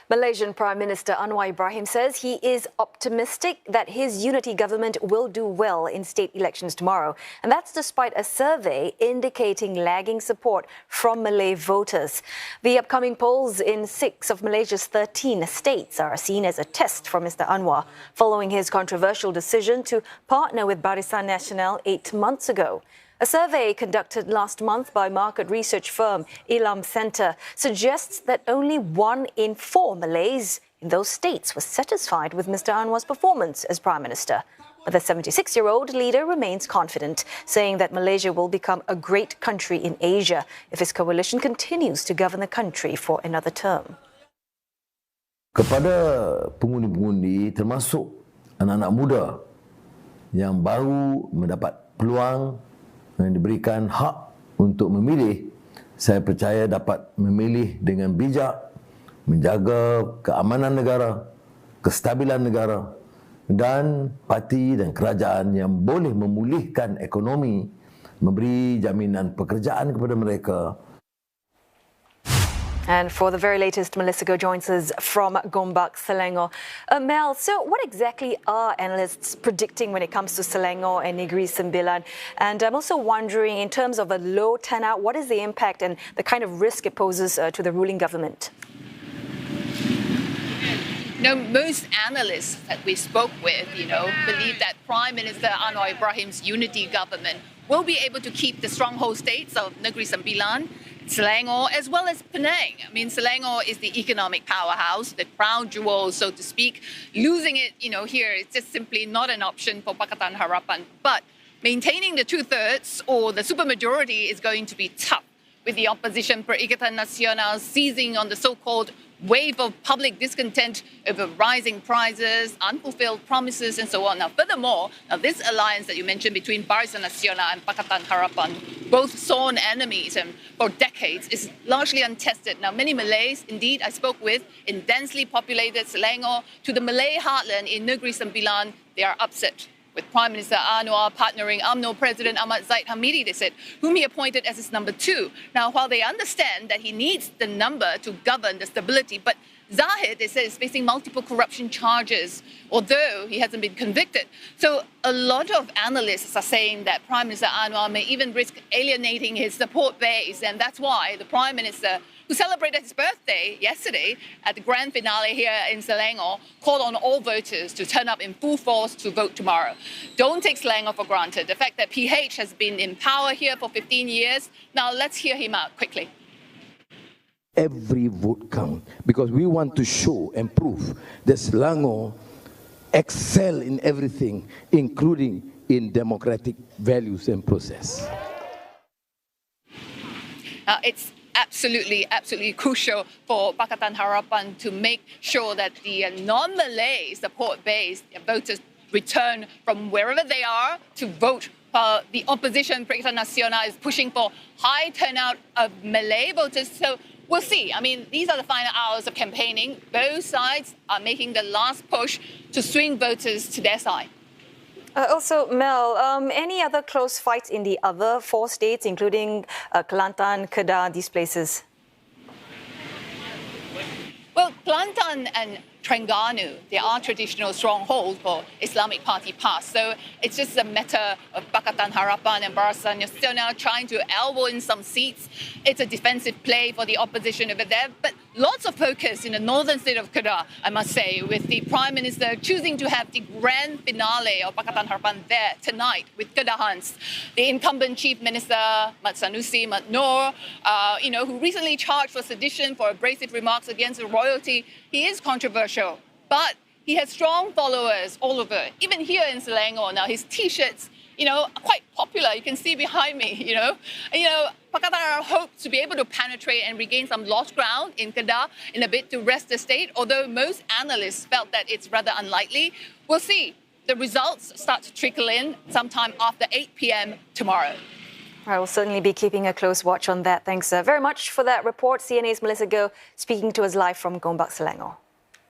Malaysian Prime Minister Anwar Ibrahim says he is optimistic that his unity government will do well in state elections tomorrow. And that's despite a survey indicating lagging support from Malay voters. The upcoming polls in 6 of Malaysia's 13 states are seen as a test for Mr Anwar, following his controversial decision to partner with Barisan Nasional 8 months ago. A survey conducted last month by market research firm Ibrahim suggests that only 1 in 4 Malays in those states was satisfied with Mr Anwar's performance as Prime Minister. But the 76-year-old leader remains confident, saying that Malaysia will become a great country in Asia if his coalition continues to govern the country for another term. Kepada pengundi-pengundi termasuk anak-anak muda yang baru mendapat peluang yang diberikan hak untuk memilih, saya percaya dapat memilih dengan bijak, menjaga keamanan negara, kestabilan negara dan parti dan kerajaan yang boleh memulihkan ekonomi, memberi jaminan pekerjaan kepada mereka. And for the very latest, Melissa Go joins us from Gombak, Selangor. Mel, so what exactly are analysts predicting when it comes to Selangor and Negeri Sembilan? And I'm also wondering, in terms of a low turnout, what is the impact and the kind of risk it poses to the ruling government? Most analysts that we spoke with, believe that Prime Minister Anwar Ibrahim's unity government will be able to keep the stronghold states of Negeri Sembilan, Selangor, as well as Penang. I mean, Selangor is the economic powerhouse, the crown jewel, so to speak. Losing it, here, it's just simply not an option for Pakatan Harapan. But maintaining the 2/3 or the supermajority is going to be tough, with the opposition Barisan Nasional seizing on the so-called wave of public discontent over rising prices, unfulfilled promises, and so on. Now, furthermore, this alliance that you mentioned between Barisan Nasional and Pakatan Harapan, both sworn enemies and for decades, is largely untested. Now, many Malays, indeed, I spoke with in densely populated Selangor to the Malay heartland in Negeri Sembilan, they are upset with Prime Minister Anwar partnering UMNO President Ahmad Zahid Hamidi, they said, whom he appointed as his number 2. Now, while they understand that he needs the number to govern the stability, but Zahid, they said, is facing multiple corruption charges, although he hasn't been convicted. So a lot of analysts are saying that Prime Minister Anwar may even risk alienating his support base, and that's why the Prime Minister, who celebrated his birthday yesterday at the grand finale here in Selangor, called on all voters to turn up in full force to vote tomorrow. Don't take Selangor for granted. The fact that PH has been in power here for 15 years. Now let's hear him out quickly. Every vote counts because we want to show and prove that Selangor excel in everything, including in democratic values and process. It's absolutely crucial for Pakatan Harapan to make sure that the non-Malay support base, voters, return from wherever they are to vote. The opposition, Barisan Nasional, is pushing for high turnout of Malay voters. So we'll see. I mean, these are the final hours of campaigning. Both sides are making the last push to swing voters to their side. Also, Mel, any other close fights in the other 4 states, including Kelantan, Kedah, these places? Well, Kelantan and Terengganu, they are traditional strongholds for Islamic Party past. So it's just a matter of Pakatan Harapan and Barisan Nasional trying to elbow in some seats. It's a defensive play for the opposition over there. But lots of focus in the northern state of Kedah, I must say, with the Prime Minister choosing to have the grand finale of Pakatan Harapan there tonight with Kedahans. The incumbent Chief Minister, Mat Sanusi, Mat Noor, who recently charged for sedition for abrasive remarks against the royalty. He is controversial, but he has strong followers all over, even here in Selangor. Now, his T-shirts, are quite popular. You can see behind me, Pakatan hopes to be able to penetrate and regain some lost ground in Kedah in a bid to wrest the state, although most analysts felt that it's rather unlikely. We'll see. The results start to trickle in sometime after 8 p.m. tomorrow. I will certainly be keeping a close watch on that. Thanks very much for that report. CNA's Melissa Go speaking to us live from Gombak, Selangor.